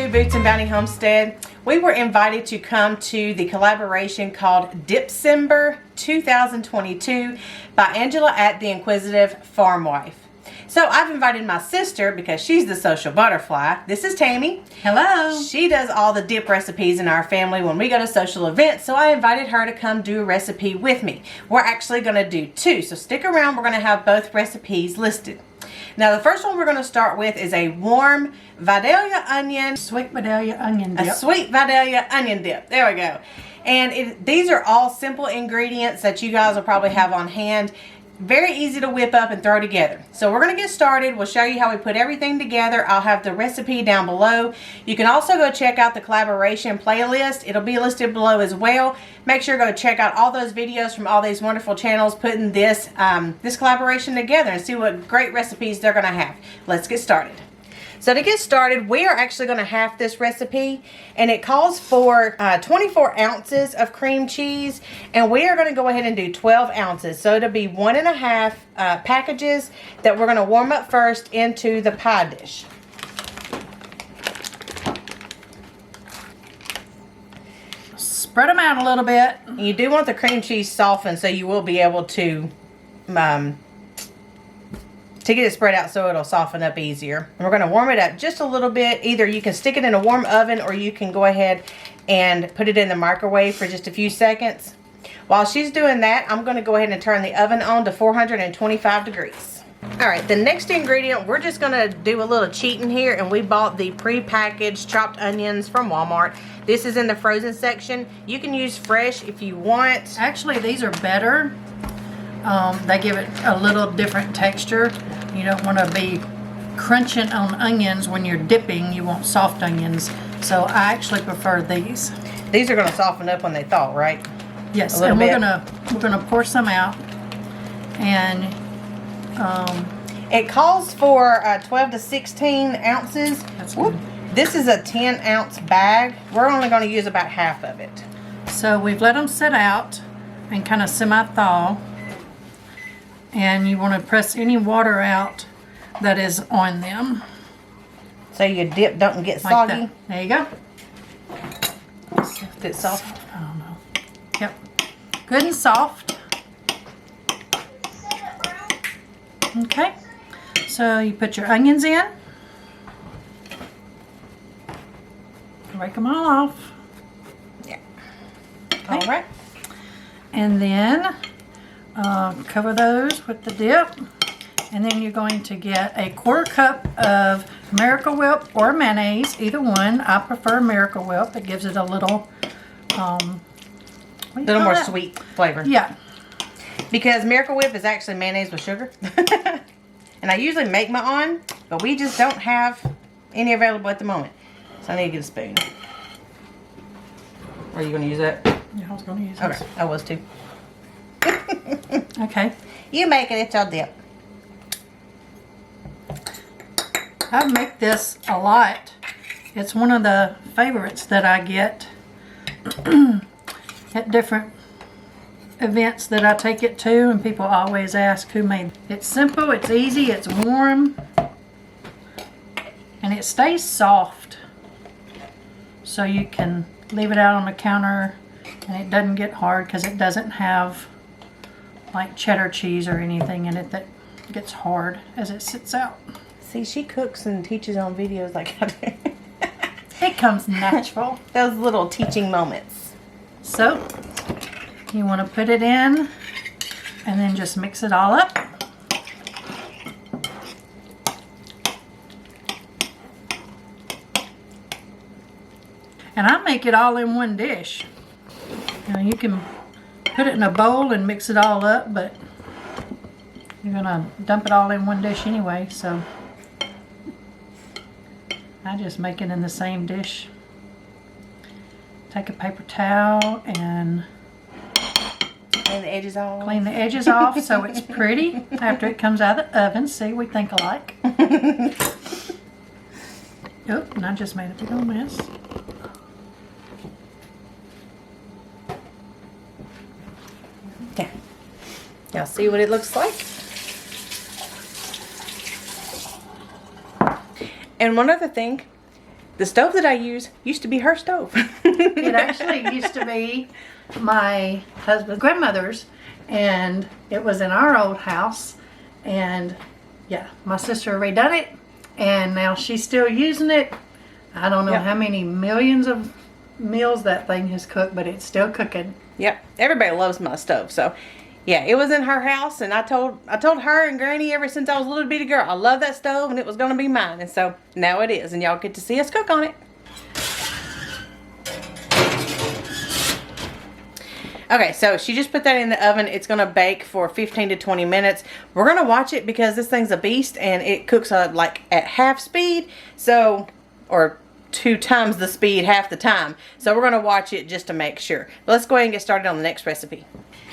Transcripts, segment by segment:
to Boots and Bounty Homestead. We were invited to come to the collaboration called Dipcember 2022 by Angela at the Inquisitive Farm Wife. So I've invited my sister because she's the social butterfly. This is Tammy. Hello. She does all the dip recipes in our family when we go to social events, so I invited her to come do a recipe with me. We're actually going to do two, so stick around. We're going to have both recipes listed. Now the first one we're going to start with is a warm Vidalia onion. Sweet Vidalia onion dip. A sweet Vidalia onion dip. There we go. And these are all simple ingredients that you guys will probably have on hand. Very easy to whip up and throw together. So we're going to get started. We'll show you how we put everything together. I'll have the recipe down below. You can also go check out the collaboration playlist. It'll be listed below as well. Make sure to go check out all those videos from all these wonderful channels putting this this collaboration together and see what great recipes they're going to have. Let's get started. So to get started, we are actually going to half this recipe, and it calls for 24 ounces of cream cheese, and we are going to go ahead and do 12 ounces. So it'll be 1.5 packages that we're going to warm up first into the pie dish. Spread them out a little bit. You do want the cream cheese softened, so you will be able to get it spread out so it'll soften up easier. And we're going to warm it up just a little bit. Either you can stick it in a warm oven or you can go ahead and put it in the microwave for just a few seconds. While she's doing that, I'm going to go ahead and turn the oven on to 425 degrees. Alright, the next ingredient, we're just going to do a little cheating here, and we bought the pre-packaged chopped onions from Walmart. This is in the frozen section. You can use fresh if you want. Actually, these are better. They give it a little different texture. You don't want to be crunching on onions when you're dipping. You want soft onions. So I actually prefer these. These are going to soften up when they thaw, right? Yes, and we're gonna pour some out. And it calls for 12 to 16 ounces. That's good. This is a 10-ounce bag. We're only going to use about half of it. So we've let them sit out and kind of semi-thaw. And you want to press any water out that is on them. So your dip don't get like soggy. That. There you go. If it's soft. I don't know. Yep. Good and soft. Okay. So you put your onions in. Break them all off. Yeah. Okay. All right. And then cover those with the dip, and then you're going to get a 1/4 cup of Miracle Whip or mayonnaise, either one. I prefer Miracle Whip. It gives it a little more sweet flavor. Yeah, because Miracle Whip is actually mayonnaise with sugar. And I usually make my own, but we just don't have any available at the moment, so I need to get a spoon. Are you going to use that? Yeah, I was going to use this. Okay, I was too. Okay. You make it, it's your dip. I make this a lot. It's one of the favorites that I get at different events that I take it to, and people always ask who made it. It's simple, it's easy, it's warm, and it stays soft. So you can leave it out on the counter and it doesn't get hard because it doesn't have like cheddar cheese or anything in it that gets hard as it sits out. See, she cooks and teaches on videos like that. It comes natural. Those little teaching moments. So you want to put it in and then just mix it all up. And I make it all in one dish. Now you can put it in a bowl and mix it all up, but you're gonna dump it all in one dish anyway, so I just make it in the same dish. Take a paper towel and clean the edges off. Clean the edges off so it's pretty after it comes out of the oven. See, we think alike. Oh, and I just made a big old mess. Yeah. Y'all see what it looks like? And one other thing, the stove that I use used to be her stove. It actually used to be my husband's grandmother's, and it was in our old house. And yeah, my sister redone it, and now she's still using it. I don't know how many millions of meals that thing has cooked, but it's still cooking. Yep, everybody loves my stove. So yeah, it was in her house, and I told her and Granny ever since I was a little bitty girl, I love that stove, and it was gonna be mine. And so now it is, and y'all get to see us cook on it. Okay, so she just put that in the oven. It's gonna bake for 15 to 20 minutes. We're gonna watch it because this thing's a beast, and it cooks like at half speed, so, or 2 times the speed half the time. So we're gonna watch it just to make sure. But let's go ahead and get started on the next recipe.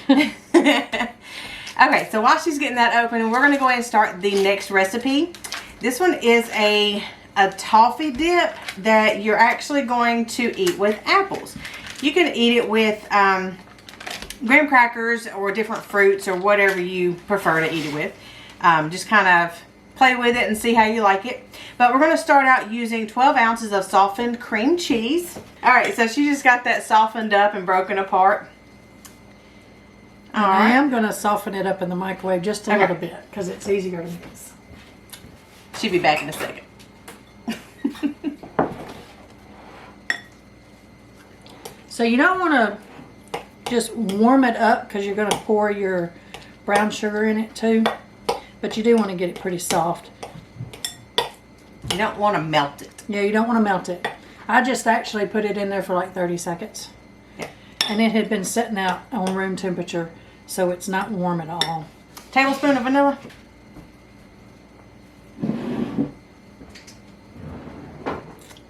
Okay, so while she's getting that open, we're gonna go ahead and start the next recipe. This one is a toffee dip that you're actually going to eat with apples. You can eat it with graham crackers or different fruits or whatever you prefer to eat it with. Just kind of play with it and see how you like it. But we're going to start out using 12 ounces of softened cream cheese. Alright, so she just got that softened up and broken apart. I am going to soften it up in the microwave just a little bit because it's easier to mix. She'll be back in a second. So you don't want to just warm it up because you're going to pour your brown sugar in it too. But you do want to get it pretty soft. You don't want to melt it. Yeah, you don't want to melt it. I just actually put it in there for like 30 seconds. Yeah. And it had been sitting out on room temperature, so it's not warm at all. Tablespoon of vanilla.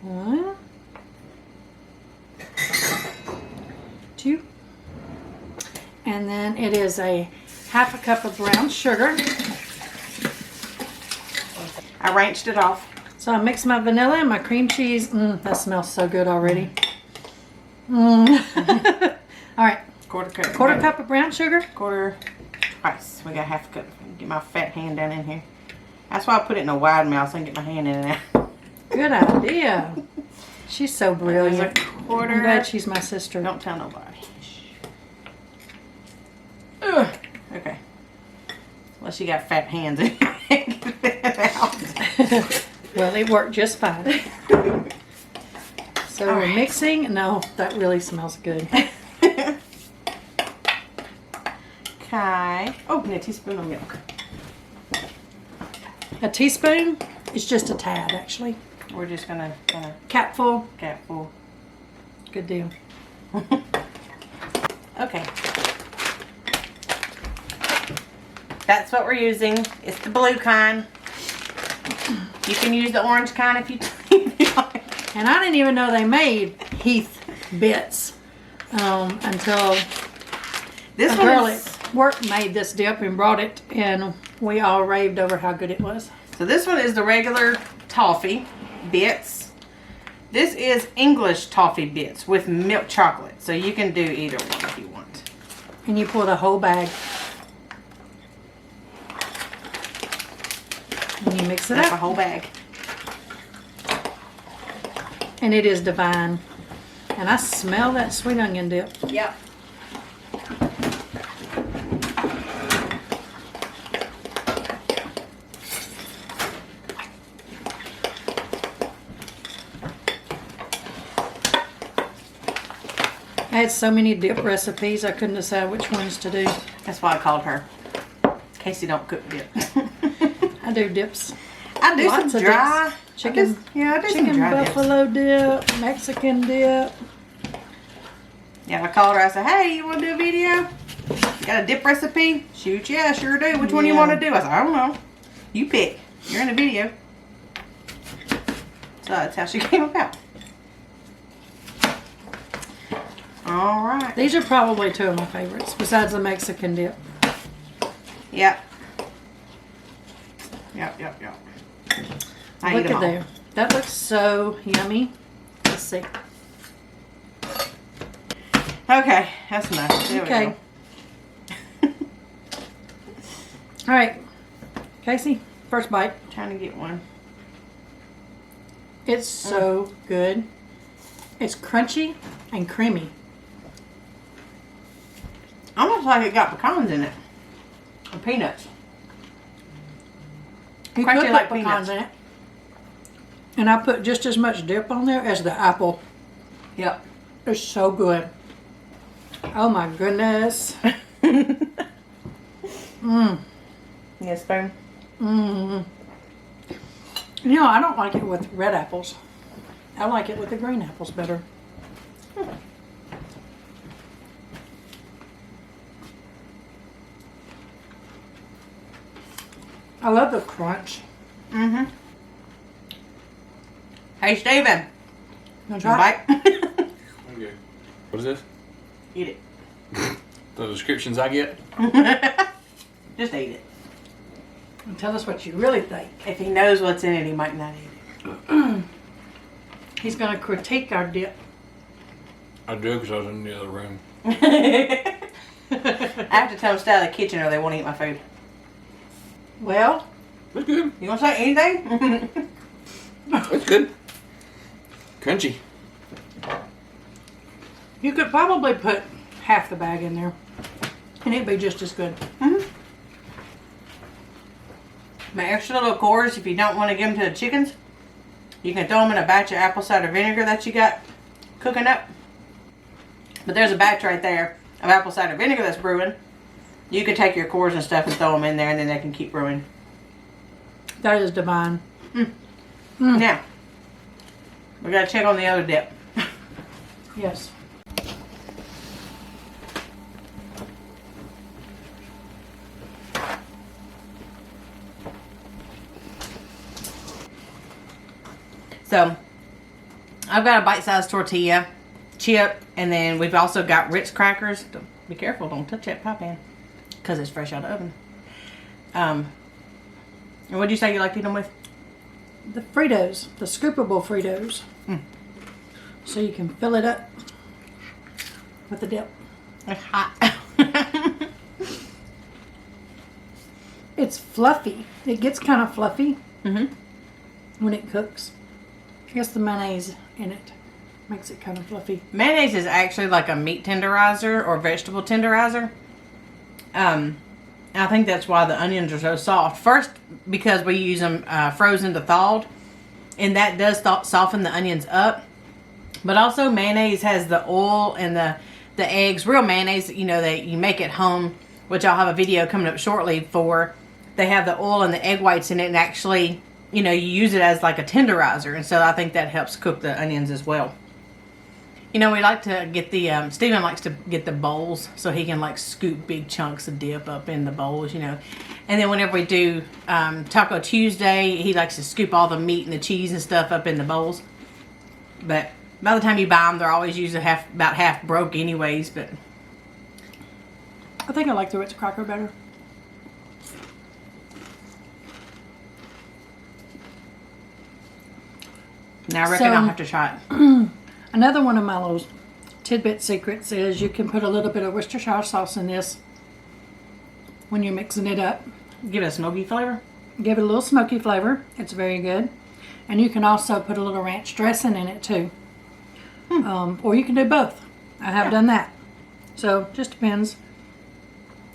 One, 2. And then it is a half a cup of brown sugar. I rinsed it off. So I mixed my vanilla and my cream cheese. That smells so good already. All right. Quarter cup of brown sugar. Quarter twice. We got half a cup. Get my fat hand down in here. That's why I put it in a wide mouth so I can get my hand in and out. Good idea. She's so brilliant. Quarter. I'm glad she's my sister. Don't tell nobody. Ugh. Okay. Unless you got fat hands in your hand. Get it out. Well, it worked just fine. So we're mixing. No, that really smells good. Okay. Oh, and a teaspoon of milk. A teaspoon is just a tad, actually. We're just gonna Capful. capful. Good deal. Okay. That's what we're using. It's the blue kind. You can use the orange kind if you like. And I didn't even know they made Heath bits until This a one girl is, at work made this dip and brought it, and we all raved over how good it was. so this one is the regular toffee bits. This is English toffee bits with milk chocolate. So you can do either one if you want. And you pour the whole bag. And you mix it That's a up. whole bag. And it is divine. And I smell that sweet onion dip. Yep. I had so many dip recipes, I couldn't decide which ones to do. That's why I called her. Kacy don't cook dip. I do dips. I do Lots some of dry. dips. Chicken, I do some chicken dry dips. buffalo dip, Mexican dip. Yeah, I called her. I said, hey, you want to do a video? You got a dip recipe? Shoot, yeah, sure do. Which one you want to do? I said, I don't know. You pick. You're in the video. So that's how she came about. All right. These are probably two of my favorites, besides the Mexican dip. Yep. Yep. I Look eat them at all. there. That looks so yummy. Let's see. Okay, that's enough. There Okay. we go. All right, Kacy, first bite. Trying to get one. It's so good. It's crunchy and creamy. Almost like it got pecans in it. Or peanuts. You Crunchy could like put pecans peanuts. in it. And I put just as much dip on there as the apple. Yep. It's so good. Oh my goodness. Yes, spoon. You know, I don't like it with red apples. I like it with the green apples better. I love the crunch. Mm-hmm. Hey, Steven. Wanna A try it? bite? Okay. What is this? Eat it. The descriptions I get? Just eat it. And tell us what you really think. If he knows what's in it, he might not eat it. He's going to critique our dip. I do because I was in the other room. I have to tell them to stay out of the kitchen or they won't eat my food. Well, It's good. You want to say anything? It's good. Crunchy. you could probably put half the bag in there. And it'd be just as good. My extra little cores, if you don't want to give them to the chickens, you can throw them in a batch of apple cider vinegar that you got cooking up. But there's a batch right there of apple cider vinegar that's brewing. You could take your cores and stuff and throw them in there and then they can keep brewing. That is divine. Now, we got to check on the other dip. Yes. So, I've got a bite-sized tortilla, chip, and then we've also got Ritz Crackers. Be careful, don't touch that pie pan, because it's fresh out of the oven. And what'd you say you like to eat them with? The Fritos, the scoopable Fritos. So you can fill it up with the dip. It's hot. It's fluffy. It gets kind of fluffy when it cooks. I guess the mayonnaise in it makes it kind of fluffy. Mayonnaise is actually like a meat tenderizer or vegetable tenderizer. I think that's why the onions are so soft. First, because we use them frozen to thawed, and that does soften the onions up. But also, mayonnaise has the oil and the eggs. Real mayonnaise, you know, that you make at home, which I'll have a video coming up shortly for. They have the oil and the egg whites in it, and actually, you know, you use it as like a tenderizer, and so I think that helps cook the onions as well. You know, we like to get the, Steven likes to get the bowls so he can like scoop big chunks of dip up in the bowls, you know. And then whenever we do Taco Tuesday, he likes to scoop all the meat and the cheese and stuff up in the bowls. But by the time you buy them, they're always usually about half broke anyways, but. I think I like the Ritz Cracker better. Now I reckon So- I'll have to try it. Another one of my little tidbit secrets is you can put a little bit of Worcestershire sauce in this when you're mixing it up. Give it a smoky flavor. Give it a little smoky flavor. It's very good. And you can also put a little ranch dressing in it too. Or you can do both. I have done that. So just depends.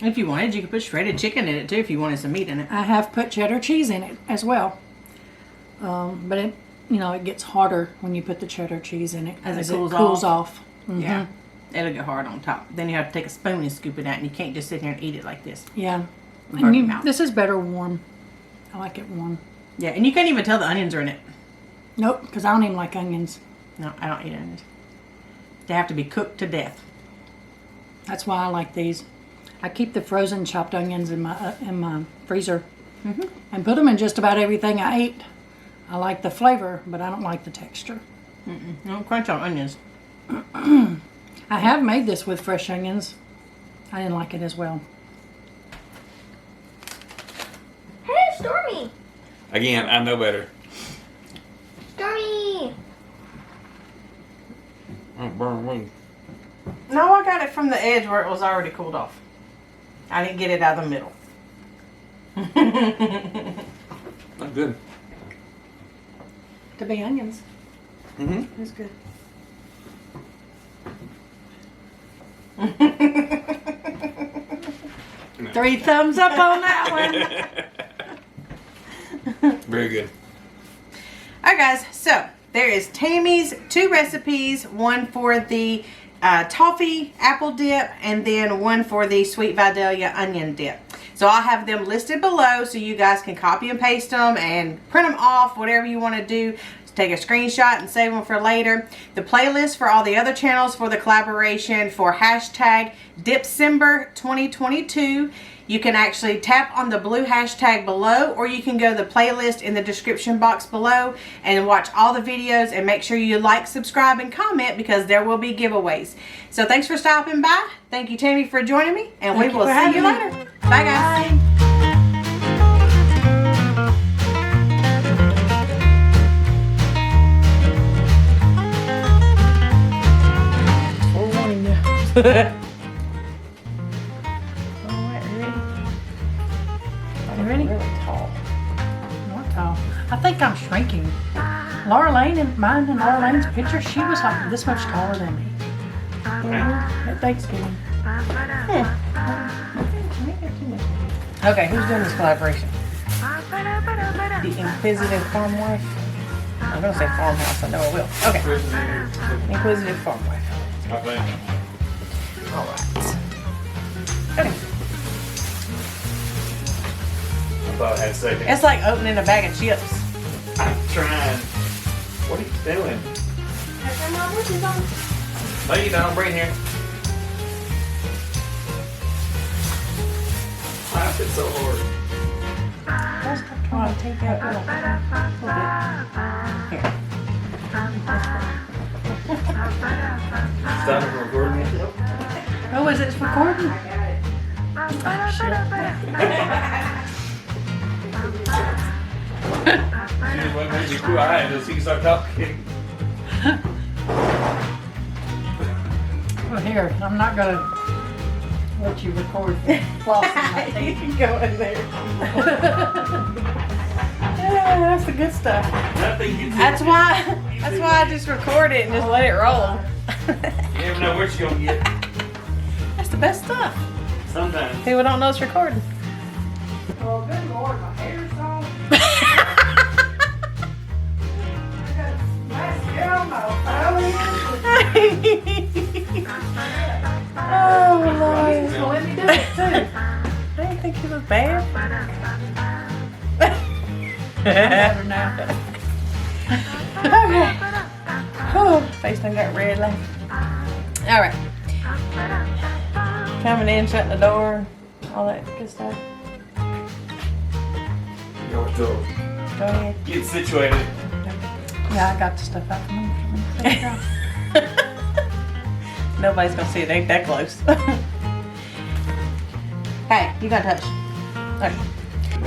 If you wanted, you could put shredded chicken in it too if you wanted some meat in it. I have put cheddar cheese in it as well. But it, you know, it gets harder when you put the cheddar cheese in it As it it cools off. Yeah. It'll get hard on top. Then you have to take a spoon and scoop it out, and you can't just sit here and eat it like this. Yeah. Burn And your mouth. this is better warm. I like it warm. Yeah, and you can't even tell the onions are in it. Nope, because I don't even like onions. No, I don't eat onions. They have to be cooked to death. That's why I like these. I keep the frozen chopped onions in my freezer and put them in just about everything I eat. I like the flavor, but I don't like the texture. Don't crunch on onions. I have made this with fresh onions. I didn't like it as well. Hey, Stormy! Again, I know better. Stormy! Don't burn me. No, I got it from the edge where it was already cooled off. I didn't get it out of the middle. Not good. to be onions. Mm-hmm. That's good. 3 thumbs up on that one. Very good. Alright guys, so there is Tammy's 2 recipes, one for the toffee apple dip and then one for the sweet Vidalia onion dip. So I'll have them listed below so you guys can copy and paste them and print them off, whatever you want to do. Take a screenshot and save them for later. The playlist for all the other channels for the collaboration for hashtag Dipcember 2022. You can actually tap on the blue hashtag below, or you can go to the playlist in the description box below and watch all the videos, and make sure you like, subscribe, and comment because there will be giveaways. So thanks for stopping by. Thank you, Tammy, for joining me, and we will see you later. Bye, guys. Bye. Ready? Really tall. Not tall. I think I'm shrinking. Laura Lane and mine and Laura Lane's picture, she was like this much taller than me. At Thanksgiving. Okay, who's doing this collaboration? The Inquisitive Farm Wife? I'm going to say farmhouse. I know I will. Okay. Inquisitive Farm Wife. I think. Alright. Okay. I thought I had second. It's like opening a bag of chips. I'm trying. What are you doing? No, you don't. Bring it here. Slap it so hard. Let's try to take that little bit. Here. Stop it recording. Oh, is it recording? What made you quiet until you start talking? Well, here, I'm not going to let you record flossing my You teeth. can go in there. Yeah, that's the good stuff. Nothing gets That's why I just record it and just let it roll. You never know what you're going to get. That's the best stuff. Sometimes. People don't know it's recording. Oh, good Lord, my hair's on. Oh, Lord. So let me do it too. I didn't think he was bad. Better now. Okay. Oh, face done got red like. All right. Coming in, shutting the door, all that good stuff. Go ahead. get situated. Yeah, I got the stuff out from him. Nobody's gonna see it. They ain't that close. Hey, you gotta touch. Okay.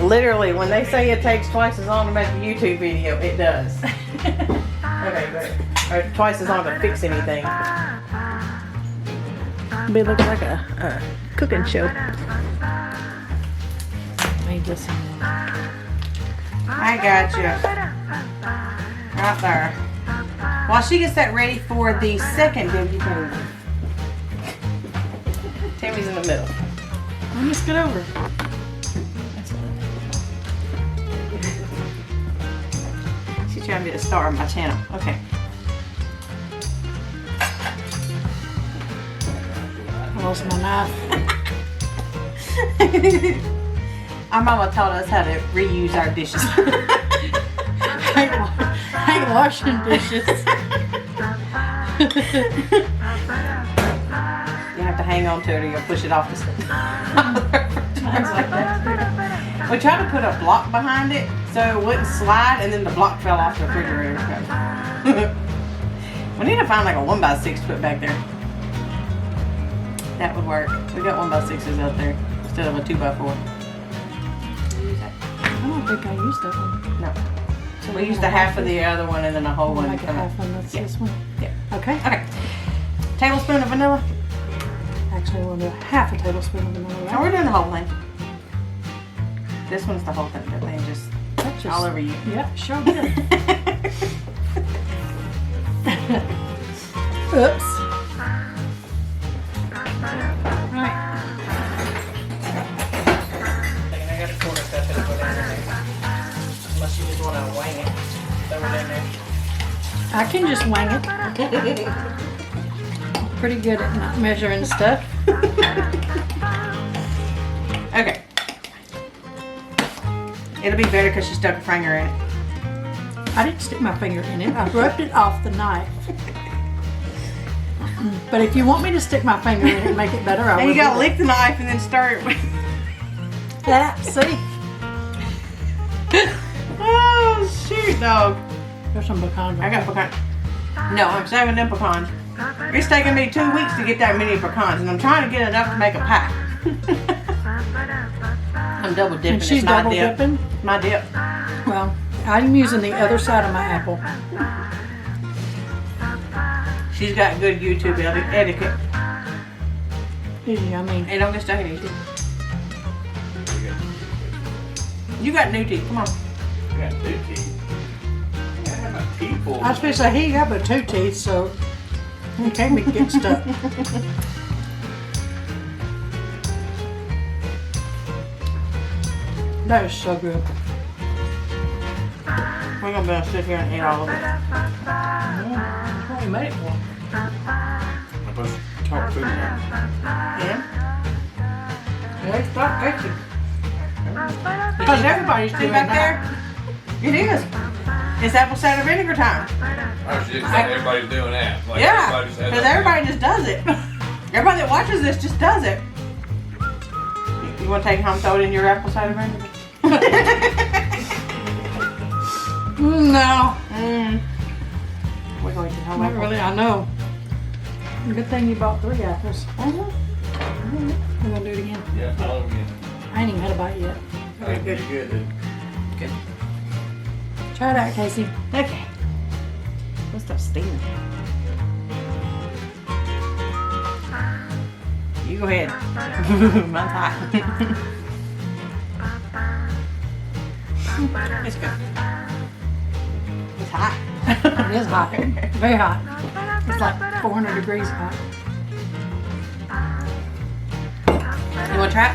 Literally, when they say it takes twice as long to make a YouTube video, it does. Okay, great. Or twice as long to fix anything. It'll be looking like a cooking show. Made this in I got you. Right there. While she gets that ready for the second dip, you can. Tammy's in the middle. Let me scoot over. She's trying to be a star on my channel. Okay. I lost my knife. Our mama taught us how to reuse our dishes. I ain't washing dishes. You have to hang on to it or you'll push it off the side. We tried to put a block behind it so it wouldn't slide, and then the block fell off the refrigerator. We need to find like a 1x6 to put back there. That would work. We got 1x6s out there instead of a 2x4. I don't think I used that one. No. So we used the half of the other one and then a whole one. Like a half one. That's Yeah. this one. Yeah. Okay. Okay. Tablespoon of vanilla. Actually, we'll do half a tablespoon of vanilla. No, we're doing the whole thing. This one's the whole thing. That thing just That's just all over you. Yep, sure did. Oops. Right. I got a quarter cup and put it in there. Unless you just want to wing it. Throw it in there. I can just wing it. Pretty good at not measuring stuff. Okay. It'll be better because she stuck her finger in it. I didn't stick my finger in it. I rubbed it off the knife. But if you want me to stick my finger in it and make it better, I will. And you do gotta that. lick the knife and then stir it. Yeah, see? Oh, shoot, dog. There's some pecans. I got pecans. No, I'm saving them pecans. It's taking me 2 weeks to get that many pecans, and I'm trying to get enough to make a pie. I'm double dipping. And she's It's my double dip. dipping? My dip. Well, I'm using the other side of my apple. She's got good YouTube etiquette. It's yummy. Hey, don't get stuck in your teeth. You got new teeth. Come on. I got 2 teeth. I have my teeth pulled. I was supposed to say he got but 2 teeth, so he can't get stuck. That is so good. We're gonna be able to sit here and eat all of it. That's what we made it for. I'm supposed to talk food now. Yeah. Yeah, stop catching. Because everybody's still back there. It is. It's apple cider vinegar time. I was just saying everybody's doing that. Like Yeah. everybody just has Because that everybody just does it. Everybody that watches this just does it. You want to take it home and throw it in your apple cider vinegar? No. We're going to have Not really, I know. Good thing you bought 3 apples. We're gonna do it again. Yeah, all over again. I ain't even had a bite yet. That's pretty good, dude. Good. Try it out, Kacy. Okay. Let's stop steaming. You go ahead. Mine's hot. It's good. It's hot. It is hot. Very hot. It's like 400 degrees hot. You want to try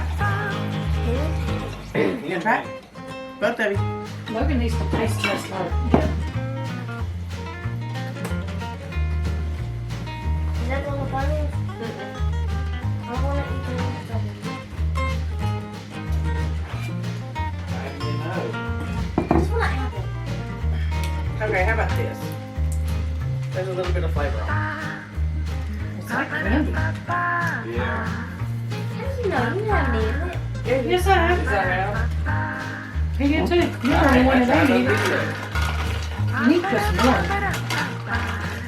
it? You gonna try it? Both of you. Logan needs to taste this like Is that the one with onions? I want to eat the one with onions. How do you know? I just want an apple. Okay, how about this? There's a little bit of flavor on it's like candy. Yeah. How do you know? You haven't eaten it. it. Yes, I have. Is that He did too. You're the only one that ate it. You need to put some more.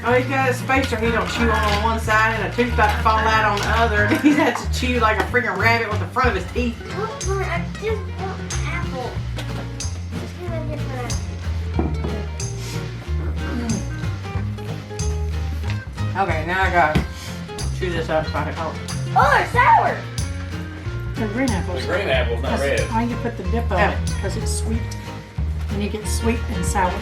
Oh, he's got a spacer he don't chew on one side and a tooth about to fall out on the other. And he has to chew like a freaking rabbit with the front of his teeth. I just want apple. Just give me a different apple. Okay, now I gotta chew this up so I can hold it. Oh, they're sour. They're green apples. The green apple's not red. I can put the dip on it because it's sweet. And you get sweet and sour.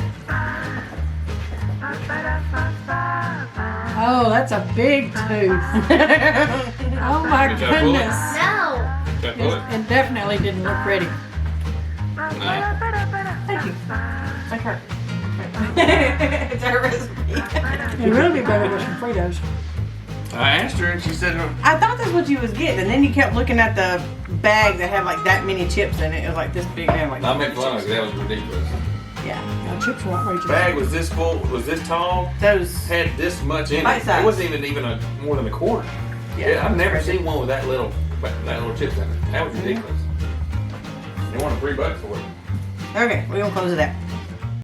Oh, that's a big tooth. Oh my Good job, Bullet. goodness. No. Got bullet? It definitely didn't look ready. No. Thank you. Like her. It's our recipe. It'd really be better with some Fritos. I asked her and she said, I thought that's what you was getting, and then you kept looking at the bag that had like that many chips in it. It was like this big and like I made fun of it. That was ridiculous. yeah. The chips were outrageous. Bag was this full, was this tall, Those had this much in Bite it. size. It wasn't even a, more than a quarter. Yeah, I've never seen one with that little chips in it. That was ridiculous. They wanted $3 for it. okay, we're gonna close it out.